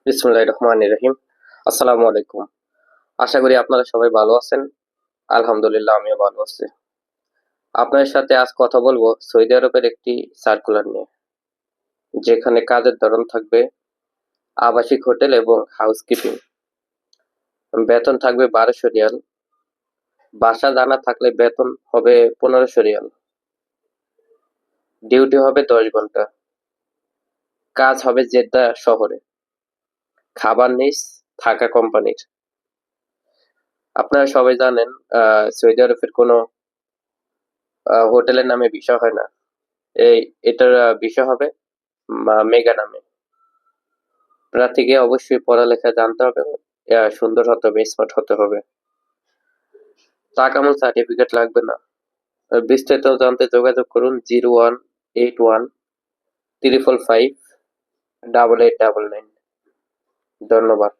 বিসমিল্লাহির রহমানির রহিম। আসসালামু আলাইকুম। আশা করি আপনারা সবাই ভালো আছেন। আলহামদুলিল্লাহ আমিও ভালো আছি। আপনাদের সাথে আজ কথা বলবো সৌদি আরবের একটি সার্কুলার নিয়ে, যেখানে কাজের ধরন থাকবে আবাসিক হোটেল এবং হাউসকিপিং। বেতন থাকবে 1200 রিয়াল। বাসা জানা থাকলে বেতন হবে 1500 রিয়াল। ডিউটি হবে 10 ঘন্টা। কাজ হবে জেদ্দা শহরে। খাবার নিস থাকা কোম্পানির। আপনারা সবাই জানেন সৌদি আরবের কোনো হোটেলের নামে বিষয় হয় না। এটার বিষয় হবে মেগা নামে। প্রার্থীকে অবশ্যই পড়ালেখা জানতে হবে, সুন্দর হতে হবে, স্মার্ট হতে হবে। তাকামুল সার্টিফিকেট লাগবে না। বিস্তারিত জানতে যোগাযোগ করুন 0181 555 8899। ধন্যবাদ।